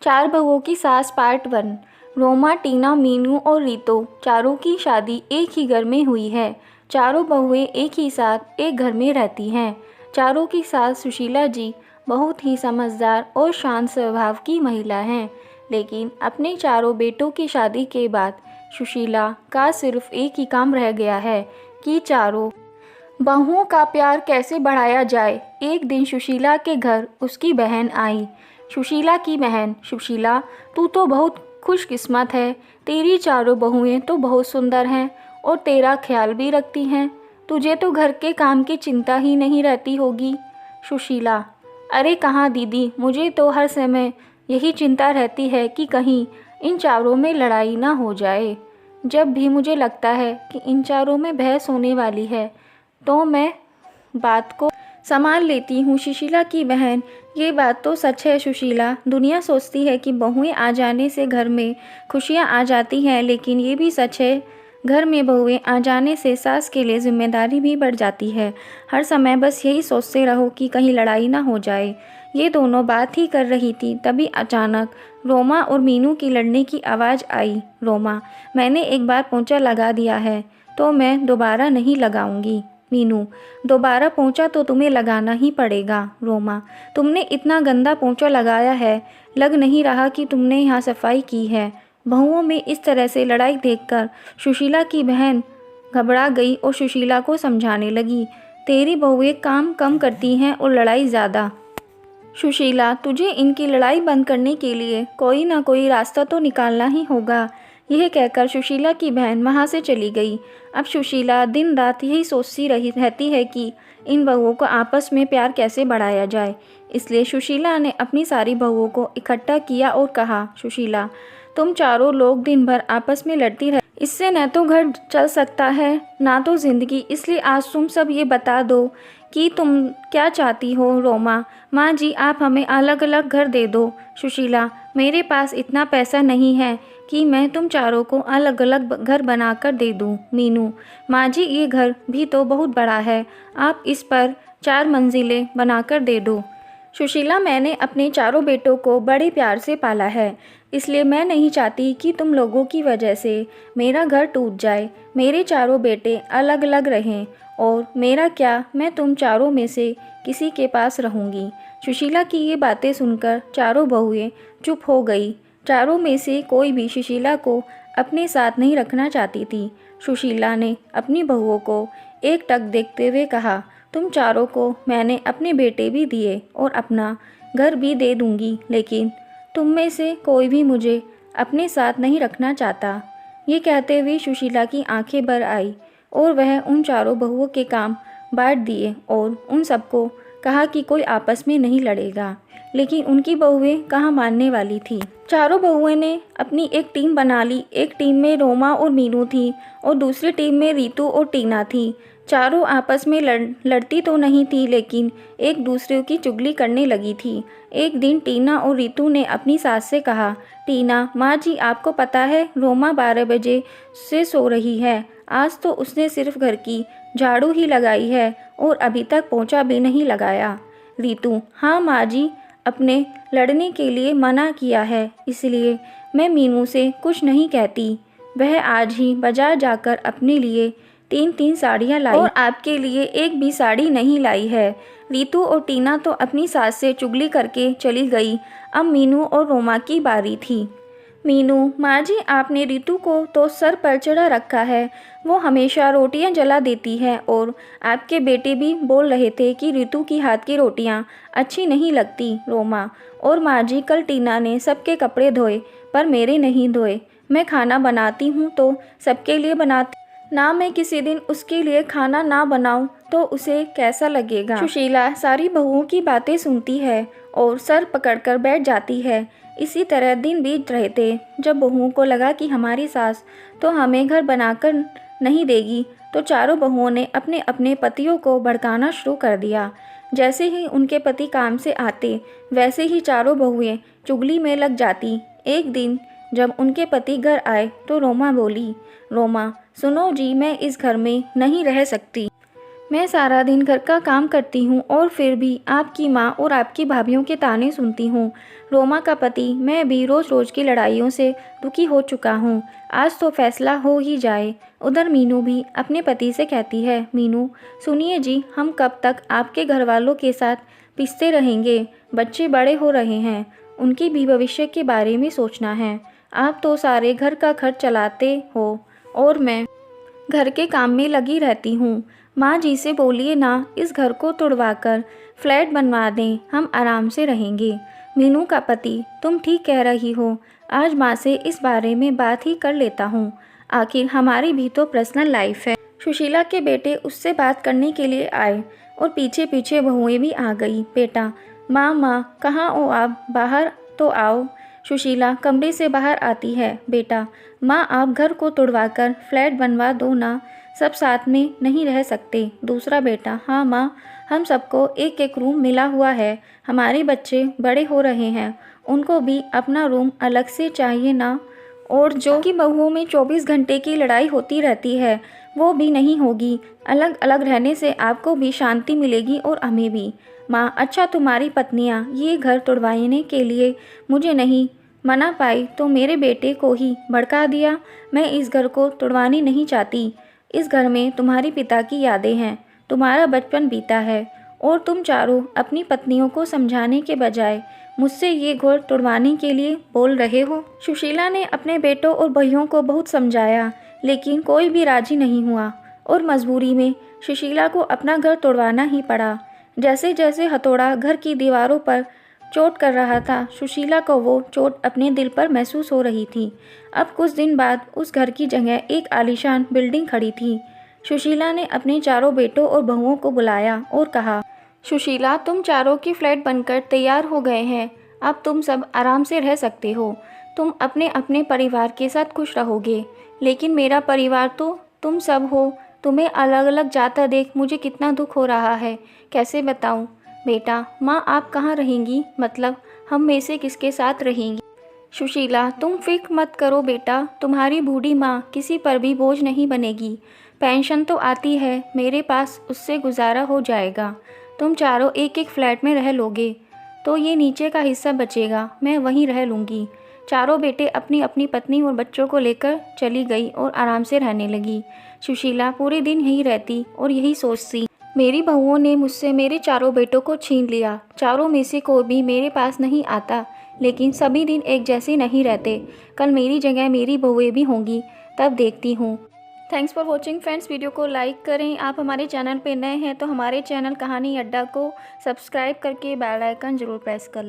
चार बहुओं की सास पार्ट 1। रोमा, टीना, मीनू और रीतो चारों की शादी एक ही घर में हुई है। चारों बहुएं एक ही साथ एक घर में रहती हैं। चारों की सास सुशीला जी बहुत ही समझदार और शांत स्वभाव की महिला हैं, लेकिन अपने चारों बेटों की शादी के बाद सुशीला का सिर्फ एक ही काम रह गया है कि चारों बहुओं का प्यार कैसे बढ़ाया जाए। एक दिन सुशीला के घर उसकी बहन आई। सुशीला की बहन: सुशीला, तू तो बहुत खुशकिस्मत है। तेरी चारों बहुएं तो बहुत सुंदर हैं और तेरा ख्याल भी रखती हैं। तुझे तो घर के काम की चिंता ही नहीं रहती होगी। सुशीला: अरे कहाँ दीदी, मुझे तो हर समय यही चिंता रहती है कि कहीं इन चारों में लड़ाई ना हो जाए। जब भी मुझे लगता है कि इन चारों में बहस होने वाली है तो मैं बात को संभाल लेती हूँ। सुशीला की बहन: ये बात तो सच है सुशीला। दुनिया सोचती है कि बहुएं आ जाने से घर में खुशियाँ आ जाती हैं, लेकिन ये भी सच है, घर में बहुएं आ जाने से सास के लिए जिम्मेदारी भी बढ़ जाती है। हर समय बस यही सोचते रहो कि कहीं लड़ाई ना हो जाए। ये दोनों बात ही कर रही थी, तभी अचानक रोमा और मीनू की लड़ने की आवाज़ आई। रोमा: मैंने एक बार पोंछा लगा दिया है तो मैं दोबारा नहीं लगाऊंगी। मीनू: दोबारा पोंछा तो तुम्हें लगाना ही पड़ेगा। रोमा: तुमने इतना गंदा पोंछा लगाया है, लग नहीं रहा कि तुमने यहाँ सफाई की है। बहुओं में इस तरह से लड़ाई देखकर सुशीला की बहन घबरा गई और सुशीला को समझाने लगी, तेरी बहुएं काम कम करती हैं और लड़ाई ज़्यादा। सुशीला, तुझे इनकी लड़ाई बंद करने के लिए कोई ना कोई रास्ता तो निकालना ही होगा। यह कहकर सुशीला की बहन वहाँ से चली गई। अब सुशीला दिन रात यही सोचती रहती है कि इन बहुओं को आपस में प्यार कैसे बढ़ाया जाए। इसलिए सुशीला ने अपनी सारी बहुओं को इकट्ठा किया और कहा, सुशीला, तुम चारों लोग दिन भर आपस में लड़ती रह, इससे न तो घर चल सकता है ना तो ज़िंदगी। इसलिए आज तुम सब ये बता दो कि तुम क्या चाहती हो। रोमा: माँ जी, आप हमें अलग अलग घर दे दो। सुशीला: मेरे पास इतना पैसा नहीं है कि मैं तुम चारों को अलग अलग घर बनाकर दे दूँ। मीनू: माँ जी, ये घर भी तो बहुत बड़ा है, आप इस पर 4 मंजिलें बनाकर दे दो। सुशीला: मैंने अपने चारों बेटों को बड़े प्यार से पाला है, इसलिए मैं नहीं चाहती कि तुम लोगों की वजह से मेरा घर टूट जाए। मेरे चारों बेटे अलग अलग रहें और मेरा क्या, मैं तुम चारों में से किसी के पास रहूँगी। सुशीला की ये बातें सुनकर चारों बहुएं चुप हो गई। चारों में से कोई भी सुशीला को अपने साथ नहीं रखना चाहती थी। सुशीला ने अपनी बहुओं को एकटक देखते हुए कहा, तुम चारों को मैंने अपने बेटे भी दिए और अपना घर भी दे दूंगी, लेकिन तुम में से कोई भी मुझे अपने साथ नहीं रखना चाहता। ये कहते हुए सुशीला की आंखें भर आई और वह उन चारों बहुओं के काम बांट दिए और उन सबको कहा कि कोई आपस में नहीं लड़ेगा। लेकिन उनकी बहुएं कहाँ मानने वाली थी। चारों बहुएं ने अपनी एक टीम बना ली। एक टीम में रोमा और मीनू थी और दूसरी टीम में रीतू और टीना थी। चारों आपस में लड़ती तो नहीं थी, लेकिन एक दूसरे की चुगली करने लगी थी। एक दिन टीना और रीतू ने अपनी सास से कहा, टीना, माँ जी, आपको पता है रोमा 12 बजे से सो रही है। आज तो उसने सिर्फ घर की झाड़ू ही लगाई है और अभी तक पोंछा भी नहीं लगाया। रीतू: हाँ माँ जी, अपने लड़ने के लिए मना किया है, इसलिए मैं मीनू से कुछ नहीं कहती। वह आज ही बाजार जाकर अपने लिए 3-3 साड़ियाँ लाई और आपके लिए एक भी साड़ी नहीं लाई है। रीतू और टीना तो अपनी सास से चुगली करके चली गई। अब मीनू और रोमा की बारी थी। मीनू: माँ जी, आपने रीतू को तो सर पर चढ़ा रखा है, वो हमेशा रोटियां जला देती है और आपके बेटे भी बोल रहे थे कि रीतू की हाथ की रोटियां अच्छी नहीं लगती। रोमा: और माँ जी, कल टीना ने सबके कपड़े धोए पर मेरे नहीं धोए। मैं खाना बनाती हूँ तो सबके लिए बनाती, ना मैं किसी दिन उसके लिए खाना ना बनाऊं तो उसे कैसा लगेगा। सुशीला सारी बहुओं की बातें सुनती है और सर पकड़कर बैठ जाती है। इसी तरह दिन बीत रहे थे। जब बहुओं को लगा कि हमारी सास तो हमें घर बनाकर नहीं देगी, तो चारों बहुओं ने अपने अपने पतियों को भड़काना शुरू कर दिया। जैसे ही उनके पति काम से आते, वैसे ही चारों बहुएं चुगली में लग जाती। एक दिन जब उनके पति घर आए तो रोमा बोली, रोमा, सुनो जी, मैं इस घर में नहीं रह सकती। मैं सारा दिन घर का काम करती हूँ और फिर भी आपकी माँ और आपकी भाभीयों के ताने सुनती हूँ। रोमा का पति मैं भी रोज़ रोज़ की लड़ाइयों से दुखी हो चुका हूँ। आज तो फैसला हो ही जाए। उधर मीनू भी अपने पति से कहती है, मीनू सुनिए जी, हम कब तक आपके घर वालों के साथ पिसते रहेंगे। बच्चे बड़े हो रहे हैं, उनके भी भविष्य के बारे में सोचना है। आप तो सारे घर का खर्च चलाते हो और मैं घर के काम में लगी रहती हूँ। माँ जी से बोलिए ना, इस घर को तुड़वाकर फ्लैट बनवा दें, हम आराम से रहेंगे। मीनू का पति तुम ठीक कह रही हो, आज माँ से इस बारे में बात ही कर लेता हूँ। आखिर हमारी भी तो पर्सनल लाइफ है। सुशीला के बेटे उससे बात करने के लिए आए और पीछे पीछे बहुएं भी आ गई। बेटा, माँ कहाँ हो आप, बाहर तो आओ। सुशीला कमरे से बाहर आती है। बेटा, माँ आप घर को तुड़वाकर फ्लैट बनवा दो ना, सब साथ में नहीं रह सकते। दूसरा बेटा, हाँ माँ, हम सबको एक एक रूम मिला हुआ है, हमारे बच्चे बड़े हो रहे हैं, उनको भी अपना रूम अलग से चाहिए ना। और जो कि बहुओं में 24 घंटे की लड़ाई होती रहती है, वो भी नहीं होगी। अलग अलग रहने से आपको भी शांति मिलेगी और हमें भी। माँ, अच्छा तुम्हारी पत्नियाँ ये घर तुड़वाने के लिए मुझे नहीं मना पाई तो मेरे बेटे को ही भड़का दिया। मैं इस घर को तुड़वानी नहीं चाहती। इस घर में तुम्हारे पिता की यादें हैं, तुम्हारा बचपन बीता है और तुम चारों अपनी पत्नियों को समझाने के बजाय मुझसे ये घर तुड़वाने के लिए बोल रहे हो। सुशीला ने अपने बेटों और भाइयों को बहुत समझाया, लेकिन कोई भी राजी नहीं हुआ और मजबूरी में सुशीला को अपना घर तोड़वाना ही पड़ा। जैसे जैसे हथौड़ा घर की दीवारों पर चोट कर रहा था, सुशीला को वो चोट अपने दिल पर महसूस हो रही थी। अब कुछ दिन बाद उस घर की जगह एक आलीशान बिल्डिंग खड़ी थी। सुशीला ने अपने चारों बेटों और बहुओं को बुलाया और कहा, सुशीला, तुम चारों के फ्लैट बनकर तैयार हो गए हैं। अब तुम सब आराम से रह सकते हो। तुम अपने अपने परिवार के साथ खुश रहोगे, लेकिन मेरा परिवार तो तुम सब हो। तुम्हें अलग अलग जाता देख मुझे कितना दुख हो रहा है, कैसे बताऊं। बेटा, माँ आप कहाँ रहेंगी, मतलब हम में से किसके साथ रहेंगी। सुशीला, तुम फिक्र मत करो बेटा, तुम्हारी बूढ़ी माँ किसी पर भी बोझ नहीं बनेगी। पेंशन तो आती है मेरे पास, उससे गुजारा हो जाएगा। तुम चारों एक एक फ्लैट में रह लोगे तो ये नीचे का हिस्सा बचेगा, मैं वहीं रह लूँगी। चारों बेटे अपनी अपनी पत्नी और बच्चों को लेकर चली गई और आराम से रहने लगी। सुशीला पूरे दिन यहीं रहती और यही सोचती, मेरी बहुओं ने मुझसे मेरे चारों बेटों को छीन लिया। चारों में से कोई भी मेरे पास नहीं आता, लेकिन सभी दिन एक जैसे नहीं रहते। कल मेरी जगह मेरी बहुएं भी होंगी, तब देखती हूँ। Thanks for watching friends. Video को लाइक करें। आप हमारे चैनल पे नए हैं तो हमारे चैनल कहानी अड्डा को सब्सक्राइब करके बेल आइकन ज़रूर प्रेस कर लें।